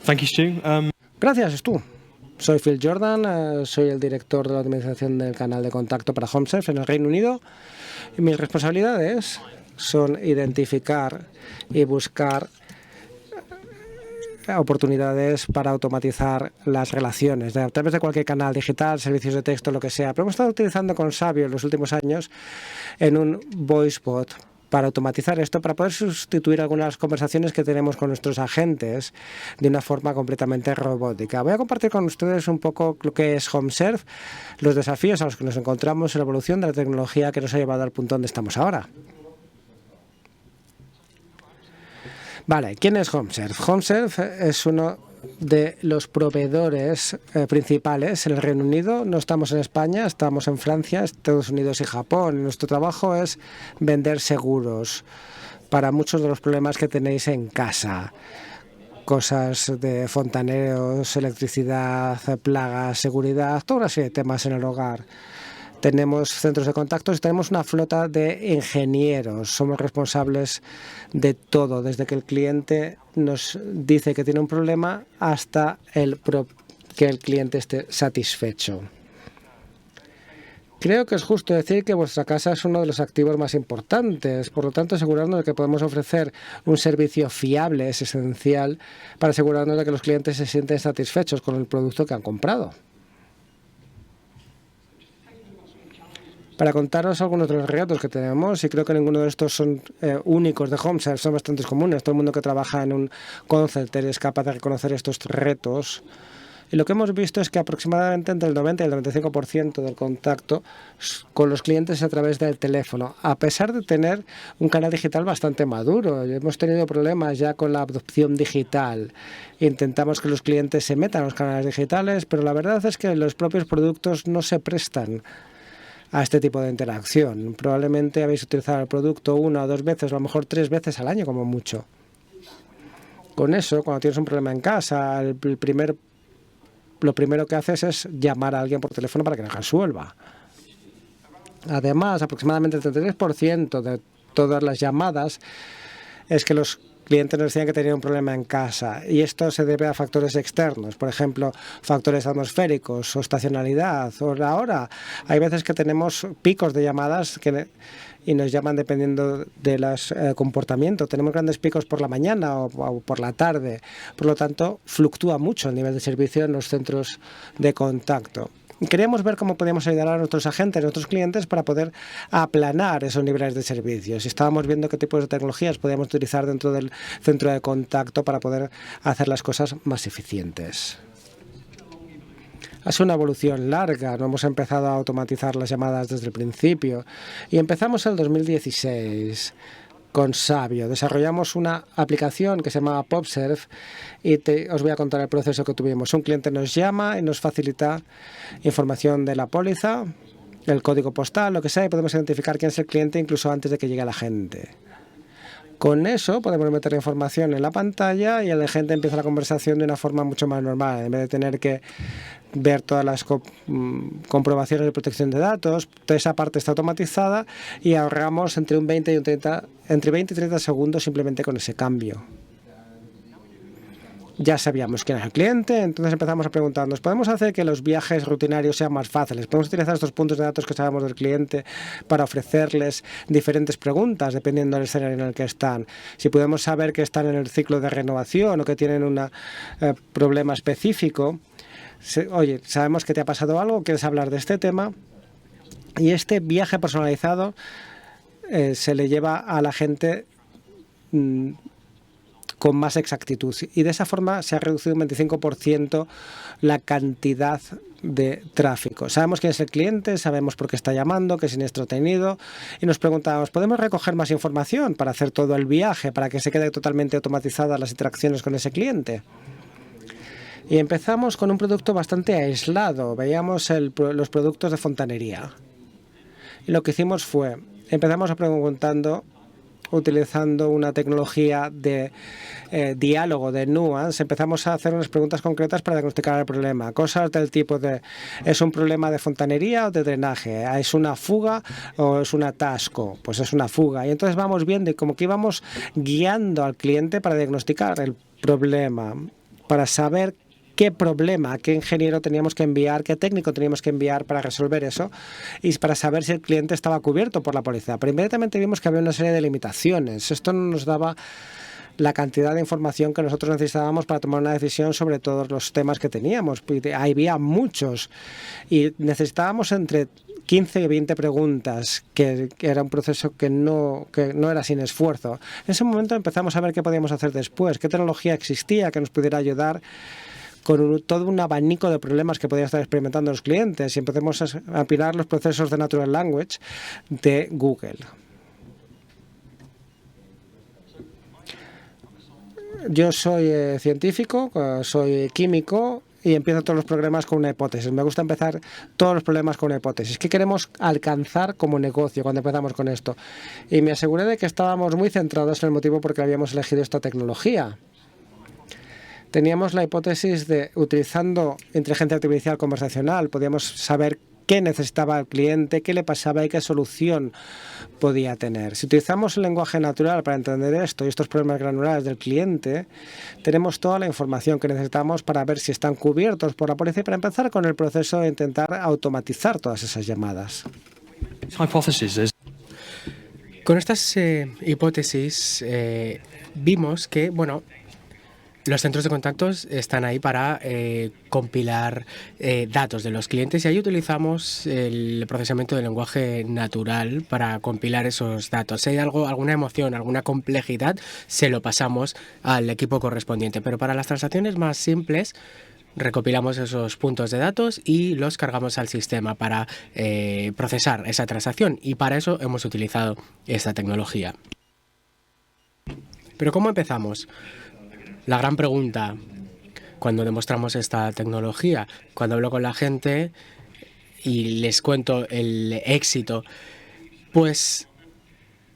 Thank you, Stu. Gracias, Stu. Soy Phil Jordan, soy el director de la optimización del canal de contacto para HomeServe en el Reino Unido. Y mis responsabilidades son identificar y buscar oportunidades para automatizar las relaciones a través de cualquier canal digital, servicios de texto, lo que sea. Pero hemos estado utilizando con Sabio en los últimos años en un voice bot para automatizar esto, para poder sustituir algunas conversaciones que tenemos con nuestros agentes de una forma completamente robótica. Voy a compartir con ustedes un poco lo que es HomeServe, los desafíos a los que nos encontramos en la evolución de la tecnología que nos ha llevado al punto donde estamos ahora. Vale, ¿quién es HomeServe? HomeServe es uno de los proveedores principales en el Reino Unido. No estamos en España, estamos en Francia, Estados Unidos y Japón. Nuestro trabajo es vender seguros para muchos de los problemas que tenéis en casa. Cosas de fontaneros, electricidad, plagas, seguridad, toda una serie de temas en el hogar. Tenemos centros de contactos y tenemos una flota de ingenieros. Somos responsables de todo, desde que el cliente nos dice que tiene un problema hasta que el cliente esté satisfecho. Creo que es justo decir que vuestra casa es uno de los activos más importantes. Por lo tanto, asegurarnos de que podemos ofrecer un servicio fiable es esencial para asegurarnos de que los clientes se sienten satisfechos con el producto que han comprado. Para contaros algunos de los retos que tenemos, y creo que ninguno de estos son únicos de HomeServe, son bastante comunes. Todo el mundo que trabaja en un call center es capaz de reconocer estos retos. Y lo que hemos visto es que aproximadamente entre el 90 y el 95% del contacto con los clientes es a través del teléfono, a pesar de tener un canal digital bastante maduro. Hemos tenido problemas ya con la adopción digital. Intentamos que los clientes se metan a los canales digitales, pero la verdad es que los propios productos no se prestan a este tipo de interacción. Probablemente habéis utilizado el producto 1 o 2 veces, o a lo mejor 3 veces al año como mucho. Con eso, cuando tienes un problema en casa, lo primero que haces es llamar a alguien por teléfono para que lo resuelva. Además, aproximadamente el 33% de todas las llamadas es que los clientes nos decían que tenían un problema en casa, y esto se debe a factores externos, por ejemplo, factores atmosféricos o estacionalidad o la hora. Hay veces que tenemos picos de llamadas y nos llaman dependiendo del comportamiento. Tenemos grandes picos por la mañana o por la tarde. Por lo tanto, fluctúa mucho el nivel de servicio en los centros de contacto. Queríamos ver cómo podíamos ayudar a nuestros agentes, a nuestros clientes, para poder aplanar esos niveles de servicios. Y estábamos viendo qué tipos de tecnologías podíamos utilizar dentro del centro de contacto para poder hacer las cosas más eficientes. Ha sido una evolución larga, no hemos empezado a automatizar las llamadas desde el principio. Y empezamos en el 2016. Con Sabio desarrollamos una aplicación que se llama PopServe y os voy a contar el proceso que tuvimos. Un cliente nos llama y nos facilita información de la póliza, el código postal, lo que sea, y podemos identificar quién es el cliente incluso antes de que llegue la gente. Con eso podemos meter la información en la pantalla y el agente empieza la conversación de una forma mucho más normal. En vez de tener que ver todas las comprobaciones de protección de datos, toda esa parte está automatizada y ahorramos entre 20 y 30 segundos simplemente con ese cambio. Ya sabíamos quién era el cliente, entonces empezamos a preguntarnos, ¿podemos hacer que los viajes rutinarios sean más fáciles? ¿Podemos utilizar estos puntos de datos que sabemos del cliente para ofrecerles diferentes preguntas dependiendo del escenario en el que están? Si podemos saber que están en el ciclo de renovación o que tienen un problema específico, oye, sabemos que te ha pasado algo, quieres hablar de este tema, y este viaje personalizado se le lleva a la gente con más exactitud, y de esa forma se ha reducido un 25% la cantidad de tráfico. Sabemos quién es el cliente, sabemos por qué está llamando, qué siniestro ha tenido, y nos preguntamos, ¿podemos recoger más información para hacer todo el viaje, para que se quede totalmente automatizadas las interacciones con ese cliente? Y empezamos con un producto bastante aislado. Veíamos los productos de fontanería. Y lo que hicimos fue, empezamos utilizando una tecnología de diálogo, de nuance, empezamos a hacer unas preguntas concretas para diagnosticar el problema. Cosas del tipo de, ¿es un problema de fontanería o de drenaje? ¿Es una fuga o es un atasco? Pues es una fuga. Y entonces vamos viendo y como que íbamos guiando al cliente para diagnosticar el problema. para saber qué problema, qué ingeniero teníamos que enviar, qué técnico teníamos que enviar para resolver eso y para saber si el cliente estaba cubierto por la póliza. Pero inmediatamente vimos que había una serie de limitaciones. Esto no nos daba la cantidad de información que nosotros necesitábamos para tomar una decisión sobre todos los temas que teníamos. Había muchos y necesitábamos entre 15 y 20 preguntas, que era un proceso que no era sin esfuerzo. En ese momento empezamos a ver qué podíamos hacer después, qué tecnología existía que nos pudiera ayudar con todo un abanico de problemas que podían estar experimentando los clientes, y empecemos a apilar los procesos de Natural Language de Google. Yo soy científico, soy químico y empiezo todos los problemas con una hipótesis. Me gusta empezar todos los problemas con una hipótesis. ¿Qué queremos alcanzar como negocio cuando empezamos con esto? Y me aseguré de que estábamos muy centrados en el motivo por el que habíamos elegido esta tecnología. Teníamos la hipótesis de, utilizando inteligencia artificial conversacional, podíamos saber qué necesitaba el cliente, qué le pasaba y qué solución podía tener. Si utilizamos el lenguaje natural para entender esto y estos problemas granulares del cliente, tenemos toda la información que necesitamos para ver si están cubiertos por la póliza y para empezar con el proceso de intentar automatizar todas esas llamadas. Con estas hipótesis vimos que, bueno, los centros de contactos están ahí para compilar datos de los clientes, y ahí utilizamos el procesamiento del lenguaje natural para compilar esos datos. Si hay alguna emoción, alguna complejidad, se lo pasamos al equipo correspondiente. Pero para las transacciones más simples, recopilamos esos puntos de datos y los cargamos al sistema para procesar esa transacción. Y para eso hemos utilizado esta tecnología. Pero ¿cómo empezamos? La gran pregunta cuando demostramos esta tecnología, cuando hablo con la gente y les cuento el éxito, pues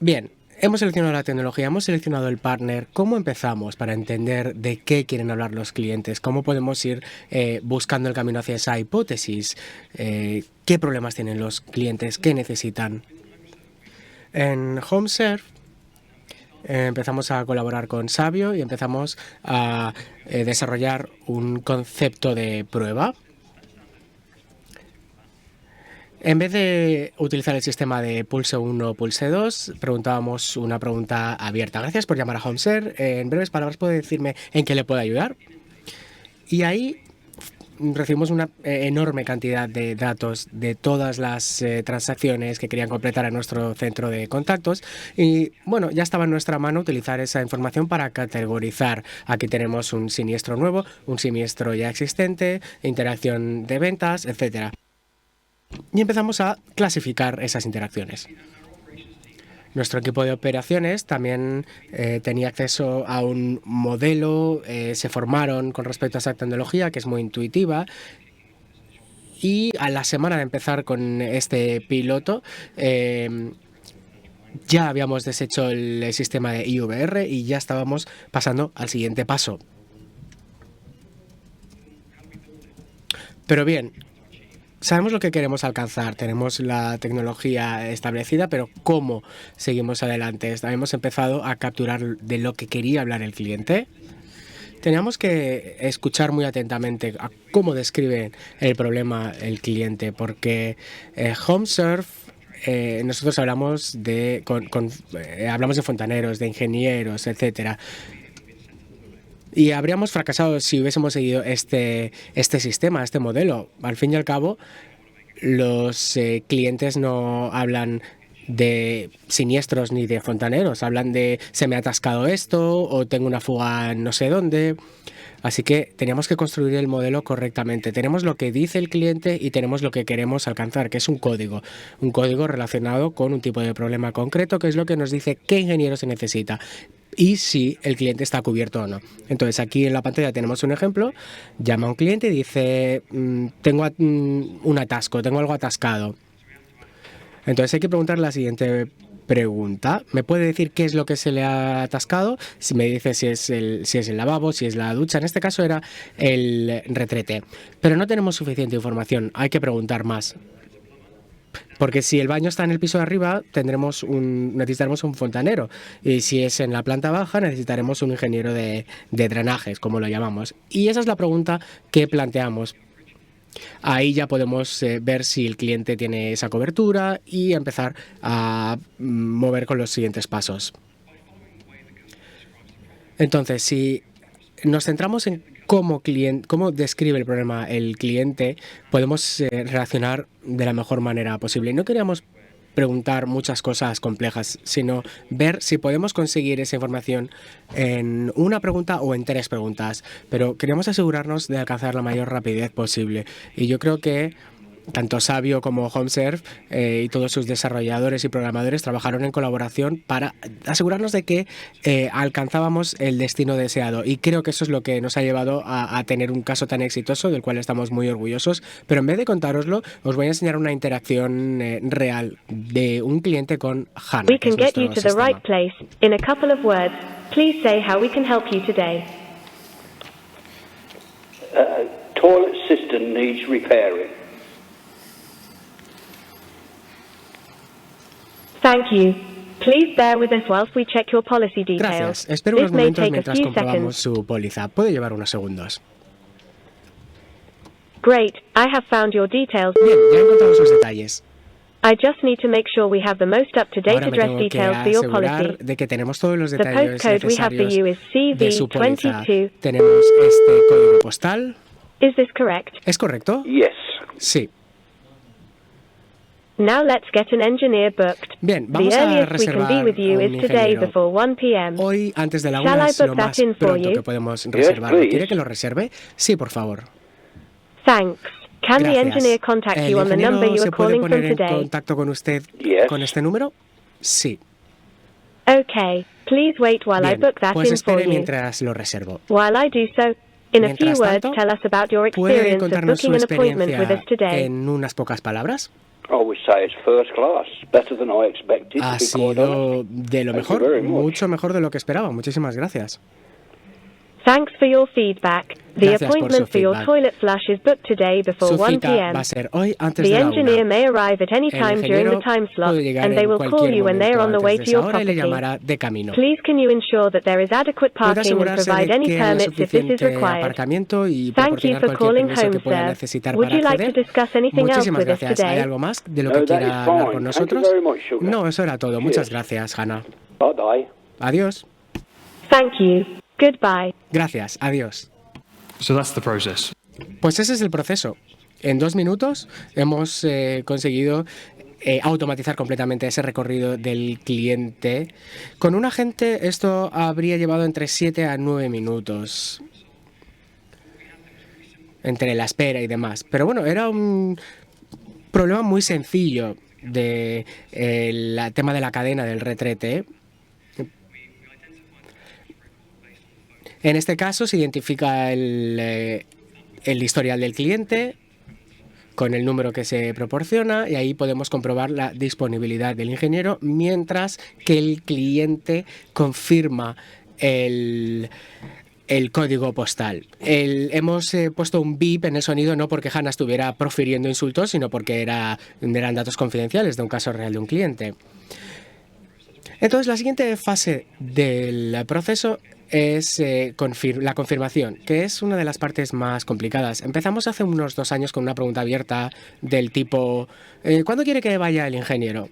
bien, hemos seleccionado la tecnología, hemos seleccionado el partner. ¿Cómo empezamos para entender de qué quieren hablar los clientes? ¿Cómo podemos ir buscando el camino hacia esa hipótesis? ¿Qué problemas tienen los clientes? ¿Qué necesitan? En HomeServe empezamos a colaborar con Sabio y empezamos a desarrollar un concepto de prueba. En vez de utilizar el sistema de pulse 1 o pulse 2, preguntábamos una pregunta abierta. Gracias por llamar a HomeServe. En breves palabras, ¿puede decirme en qué le puedo ayudar? Y ahí recibimos una enorme cantidad de datos de todas las transacciones que querían completar a nuestro centro de contactos, y bueno, ya estaba en nuestra mano utilizar esa información para categorizar. Aquí tenemos un siniestro nuevo, un siniestro ya existente, interacción de ventas, etcétera. Y empezamos a clasificar esas interacciones. Nuestro equipo de operaciones también tenía acceso a un modelo, se formaron con respecto a esa tecnología, que es muy intuitiva. Y a la semana de empezar con este piloto, ya habíamos deshecho el sistema de IVR y ya estábamos pasando al siguiente paso. Pero bien, sabemos lo que queremos alcanzar, tenemos la tecnología establecida, pero ¿cómo seguimos adelante? Hemos empezado a capturar de lo que quería hablar el cliente. Teníamos que escuchar muy atentamente a cómo describe el problema el cliente, porque HomeServe, nosotros hablamos hablamos de fontaneros, de ingenieros, etcétera. Y habríamos fracasado si hubiésemos seguido este sistema, este modelo. Al fin y al cabo, los clientes no hablan de siniestros ni de fontaneros, hablan de se me ha atascado esto o tengo una fuga no sé dónde. Así que teníamos que construir el modelo correctamente. Tenemos lo que dice el cliente y tenemos lo que queremos alcanzar, que es un código relacionado con un tipo de problema concreto, que es lo que nos dice qué ingeniero se necesita y si el cliente está cubierto o no. Entonces, aquí en la pantalla tenemos un ejemplo. Llama a un cliente y dice, tengo un atasco, tengo algo atascado. Entonces hay que preguntar la siguiente pregunta. ¿Me puede decir qué es lo que se le ha atascado? Si me dice si es el lavabo, si es la ducha. En este caso era el retrete. Pero no tenemos suficiente información. Hay que preguntar más. Porque si el baño está en el piso de arriba, necesitaremos un fontanero. Y si es en la planta baja, necesitaremos un ingeniero de drenajes, como lo llamamos. Y esa es la pregunta que planteamos. Ahí ya podemos ver si el cliente tiene esa cobertura y empezar a mover con los siguientes pasos. Entonces, si nos centramos en cómo describe el problema el cliente, podemos reaccionar de la mejor manera posible. No queríamos preguntar muchas cosas complejas, sino ver si podemos conseguir esa información en una pregunta o en 3 preguntas. Pero queríamos asegurarnos de alcanzar la mayor rapidez posible. Y yo creo que tanto Sabio como HomeServe y todos sus desarrolladores y programadores trabajaron en colaboración para asegurarnos de que alcanzábamos el destino deseado. Y creo que eso es lo que nos ha llevado a tener un caso tan exitoso, del cual estamos muy orgullosos. Pero en vez de contároslo, os voy a enseñar una interacción real de un cliente con HANA. We can get you to the right place. In a couple of words, please say how we can help you today. Toilet cistern needs repairing. Thank you. Please bear with us whilst we check your policy details. Gracias. Espero unos This may momentos take a mientras few comprobamos seconds. su póliza. Puede llevar unos segundos. Great, I have found your details. Bien, ya he encontrado sus detalles. I just need to make sure we have the most up-to-date Ahora me address tengo que details for your asegurar policy. de que tenemos todos los The detalles postcode we have for necesarios you is de su póliza. CV22. Tenemos este código postal. Is this correct? ¿Es correcto? Yes. Sí. Now let's get an engineer booked. Bien, The vamos a earliest we can be reservar with you a is un today ingeniero. before 1 p.m. Hoy, antes de la Shall 1, I es book lo that más in for pronto you? que podemos reservarlo. please. ¿Quiere que lo reserve? Sí, por favor. Thanks. Can the Gracias. engineer contact ¿El you on the ingeniero number you se are puede calling from poner en today? contacto con usted Yes. con este número? Sí. Okay, please wait while I Bien, book that pues in for espere you. mientras lo reservo. While I do so, in a few Mientras words, tanto, tell us about your ¿puede experience of contarnos su booking an appointment with us experiencia today. en unas pocas palabras? I would say it's first class. Better than I expected. Ha to be quite honest. sido de lo Thank you mejor, very much. mucho mejor de lo que esperaba. Muchísimas gracias. Thanks for your feedback. The Gracias por appointment su for your feedback. toilet flush is booked today before Su 1 cita p.m. va a ser hoy antes The de la engineer 1. may arrive at any El time during the ingeniero time slot, puede llegar and they en will call cualquier you when they are on the momento way antes to de your esa hora y le property. llamará de camino. Please can you ensure that there is adequate Puede parking and asegurarse provide de any que haya permits if this is suficiente required. aparcamiento y Thank you proporcionar for cualquier calling permiso que pueda HomeServe. necesitar Would para you like to acceder. discuss anything else Muchísimas with us gracias. ¿Hay today? algo más de lo No, que that quiera is hablar fine. con Thank you nosotros? very much, Sugar. No, eso era todo. Cheers. Muchas gracias, Hannah. Bye bye. Adiós. Thank you. Goodbye. Gracias. Adiós. So that's the process. Pues ese es el proceso. En 2 minutos hemos conseguido automatizar completamente ese recorrido del cliente. Con un agente esto habría llevado entre 7 a 9 minutos. Entre la espera y demás. Pero bueno, era un problema muy sencillo de el tema de la cadena del retrete. En este caso se identifica el historial del cliente con el número que se proporciona y ahí podemos comprobar la disponibilidad del ingeniero mientras que el cliente confirma el código postal. Hemos puesto un beep en el sonido no porque Hannah estuviera profiriendo insultos, sino porque eran datos confidenciales de un caso real de un cliente. Entonces, la siguiente fase del proceso es la confirmación, que es una de las partes más complicadas. Empezamos hace unos 2 años con una pregunta abierta del tipo ¿cuándo quiere que vaya el ingeniero?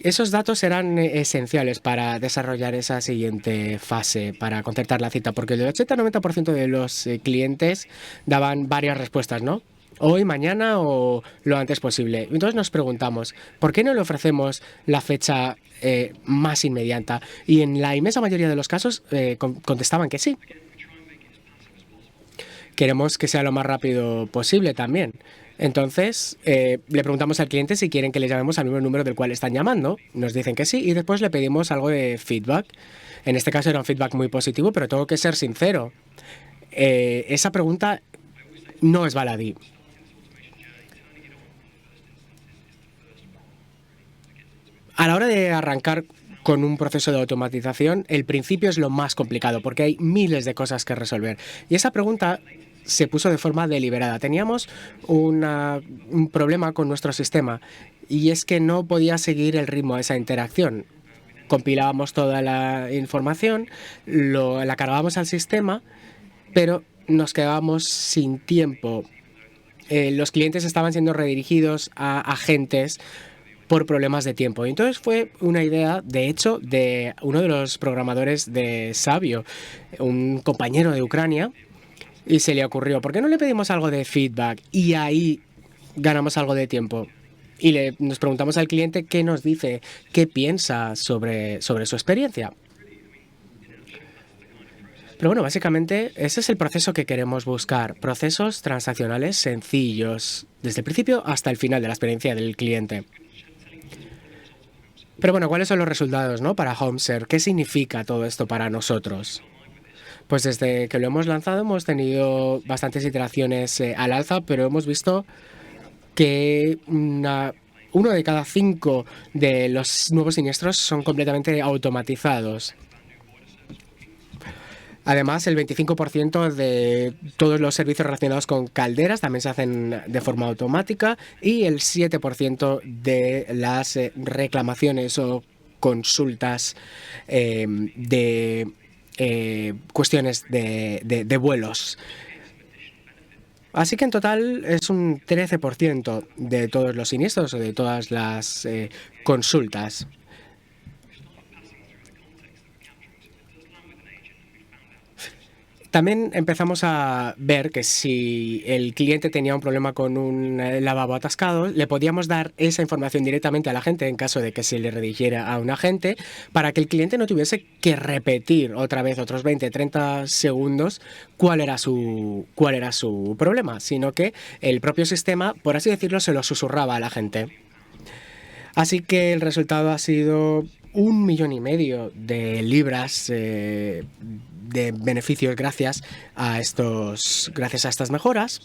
Esos datos eran esenciales para desarrollar esa siguiente fase, para concertar la cita, porque el 80-90% de los clientes daban varias respuestas, ¿no? Hoy, mañana o lo antes posible. Entonces nos preguntamos, ¿por qué no le ofrecemos la fecha más inmediata? Y en la inmensa mayoría de los casos contestaban que sí. Queremos que sea lo más rápido posible también. Entonces, le preguntamos al cliente si quieren que le llamemos al mismo número del cual están llamando. Nos dicen que sí y después le pedimos algo de feedback. En este caso era un feedback muy positivo, pero tengo que ser sincero. Esa pregunta no es baladí. A la hora de arrancar con un proceso de automatización, el principio es lo más complicado porque hay miles de cosas que resolver. Y esa pregunta se puso de forma deliberada. Teníamos un problema con nuestro sistema y es que no podía seguir el ritmo de esa interacción. Compilábamos toda la información, la cargábamos al sistema, pero nos quedábamos sin tiempo. Los clientes estaban siendo redirigidos a agentes por problemas de tiempo. Y entonces fue una idea, de hecho, de uno de los programadores de Sabio, un compañero de Ucrania, y se le ocurrió, ¿por qué no le pedimos algo de feedback? Y ahí ganamos algo de tiempo. Y nos preguntamos al cliente qué nos dice, qué piensa sobre su experiencia. Pero bueno, básicamente ese es el proceso que queremos buscar. Procesos transaccionales sencillos, desde el principio hasta el final de la experiencia del cliente. Pero bueno, ¿cuáles son los resultados, ¿no? Para HomeServe? ¿Qué significa todo esto para nosotros? Pues desde que lo hemos lanzado hemos tenido bastantes iteraciones al alza, pero hemos visto que 1 de cada 5 de los nuevos siniestros son completamente automatizados. Además, el 25% de todos los servicios relacionados con calderas también se hacen de forma automática y el 7% de las reclamaciones o consultas de cuestiones de vuelos. Así que en total es un 13% de todos los siniestros o de todas las consultas. También empezamos a ver que si el cliente tenía un problema con un lavabo atascado, le podíamos dar esa información directamente a la gente en caso de que se le redirigiera a un agente para que el cliente no tuviese que repetir otra vez otros 20, 30 segundos cuál era su problema, sino que el propio sistema, por así decirlo, se lo susurraba a la gente. Así que el resultado ha sido 1,5 millones de libras de beneficios gracias a estas mejoras.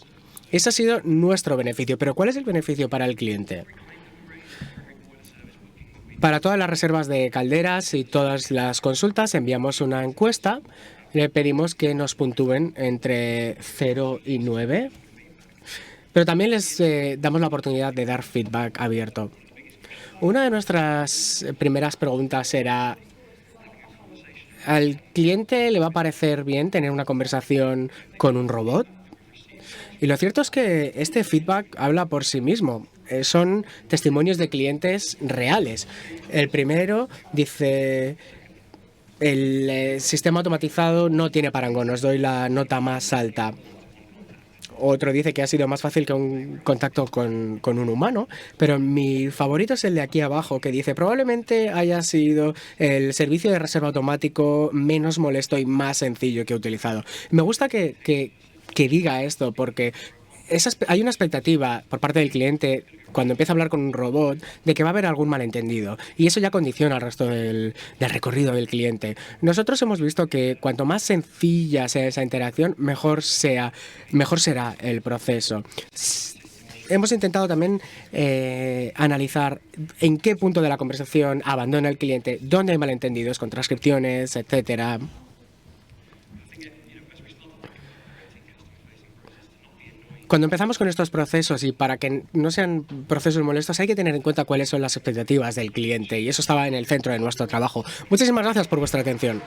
Ese ha sido nuestro beneficio. Pero ¿cuál es el beneficio para el cliente? Para todas las reservas de calderas y todas las consultas enviamos una encuesta. Le pedimos que nos puntúen entre 0 y 9. Pero también les damos la oportunidad de dar feedback abierto. Una de nuestras primeras preguntas era: ¿al cliente le va a parecer bien tener una conversación con un robot? Y lo cierto es que este feedback habla por sí mismo. Son testimonios de clientes reales. El primero dice: el sistema automatizado no tiene parangón, os doy la nota más alta. Otro dice que ha sido más fácil que un contacto con un humano, pero mi favorito es el de aquí abajo, que dice: probablemente haya sido el servicio de reserva automático menos molesto y más sencillo que he utilizado. Me gusta que diga esto porque hay una expectativa por parte del cliente cuando empieza a hablar con un robot de que va a haber algún malentendido y eso ya condiciona el resto del recorrido del cliente. Nosotros hemos visto que cuanto más sencilla sea esa interacción, mejor será el proceso. Hemos intentado también analizar en qué punto de la conversación abandona el cliente, dónde hay malentendidos con transcripciones, etcétera. Cuando empezamos con estos procesos y para que no sean procesos molestos hay que tener en cuenta cuáles son las expectativas del cliente y eso estaba en el centro de nuestro trabajo. Muchísimas gracias por vuestra atención.